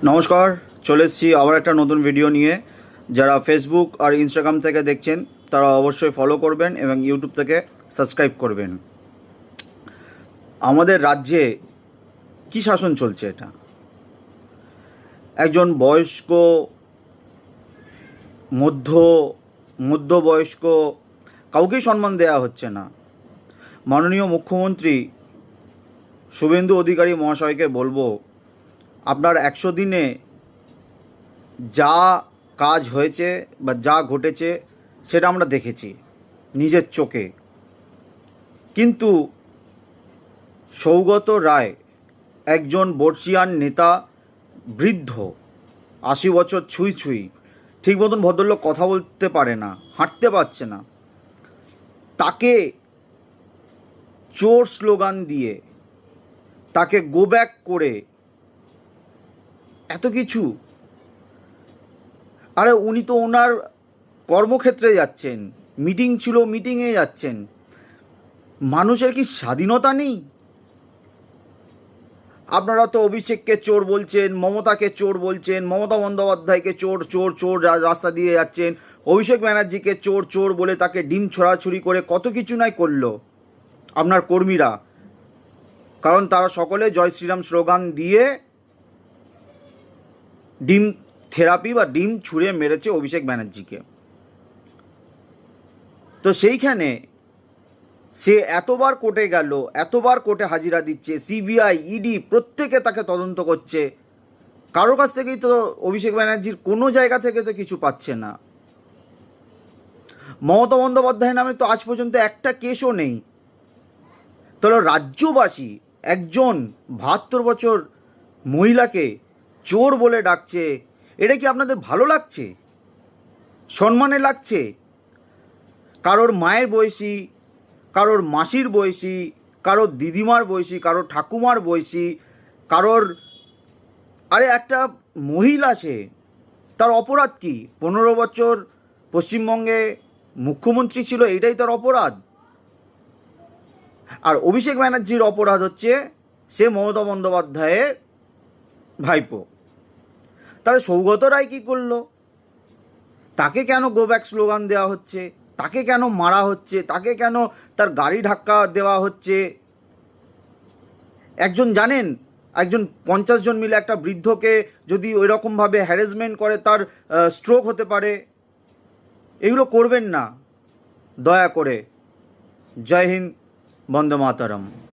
নমস্কার, চলে এসেছি আবার একটা নতুন ভিডিও নিয়ে। যারা ফেসবুক আর ইনস্টাগ্রাম থেকে দেখছেন তারা অবশ্যই ফলো করবেন এবং ইউটিউব থেকে সাবস্ক্রাইব করবেন। আমাদের রাজ্যে কি শাসন চলছে এটা? একজন বয়স্ক মধ্যবয়স্ক কাউকেই সম্মান দেওয়া হচ্ছে না। মাননীয় মুখ্যমন্ত্রী শুভেন্দু অধিকারী মহাশয়কে বলবো, আপনার 100 দিনে যা কাজ হয়েছে বা যা ঘটেছে সেটা আমরা দেখেছি নিজের চোখে। কিন্তু সৌগত রায় একজন বর্ষীয়ান নেতা, বৃদ্ধ, 80 বছর ছুঁই, ঠিক মতন ভদ্রলোক কথা বলতে পারে না, হাঁটতে পারছে না। তাকে চোর স্লোগান দিয়ে, তাকে গো ব্যাক করে এত কিছু। আরে উনি তো ওনার কর্মক্ষেত্রে যাচ্ছেন, মিটিং ছিল মিটিংয়ে যাচ্ছেন। মানুষের কি স্বাধীনতা নেই? আপনারা তো অভিষেককে চোর বলছেন, মমতাকে চোর বলছেন, মমতা বন্দ্যোপাধ্যায়কে চোর চোর চোর রাস্তা দিয়ে যাচ্ছেন, অভিষেক ব্যানার্জিকে চোর চোর বলে তাকে ডিম ছড়াছড়ি করে কত কিছু নাই করলো আপনার কর্মীরা। কারণ তারা সকলে জয় শ্রীরাম স্লোগান দিয়ে ডিম থেরাপি বা ডিম ছুঁড়ে মেরেছে অভিষেক ব্যানার্জিকে। তো সেইখানে সে এতবার কোর্টে গেল, এতবার কোর্টে হাজিরা দিচ্ছে, সিবিআই, ইডি প্রত্যেকে তাকে তদন্ত করছে। কারোর কাছ থেকেই তো অভিষেক ব্যানার্জির কোনো জায়গা থেকে তো কিছু পাচ্ছে না। মমতা বন্দ্যোপাধ্যায় নামে তো আজ পর্যন্ত একটা কেসও নেই। তাহলে রাজ্যবাসী একজন 72 বছর মহিলাকে চোর বলে ডাকছে, এটা কি আপনাদের ভালো লাগছে? সম্মানে লাগছে? কারোর মায়ের বয়সী, কারোর মাসির বয়সী, কারোর দিদিমার বয়সী, কারোর ঠাকুমার বয়সী, কারোর, আরে একটা মহিলা, সে, তার অপরাধ কি? 15 বছর পশ্চিমবঙ্গে মুখ্যমন্ত্রী ছিল, এটাই তার অপরাধ? আর অভিষেক ব্যানার্জির অপরাধ হচ্ছে সে মমতা বন্দ্যোপাধ্যায়ের ভাইপো। তাহলে সৌগত রায় কী করলো? তাকে কেন গো ব্যাক স্লোগান দেওয়া হচ্ছে? তাকে কেন মারা হচ্ছে? তাকে কেন তার গাড়ি ধাক্কা দেওয়া হচ্ছে? একজন জানেন, একজন 50 জন মিলে একটা বৃদ্ধকে যদি ওই রকমভাবে হ্যারাসমেন্ট করে তার স্ট্রোক হতে পারে। এগুলো করবেন না দয়া করে। জয় হিন্দ, বন্দে মাতরম।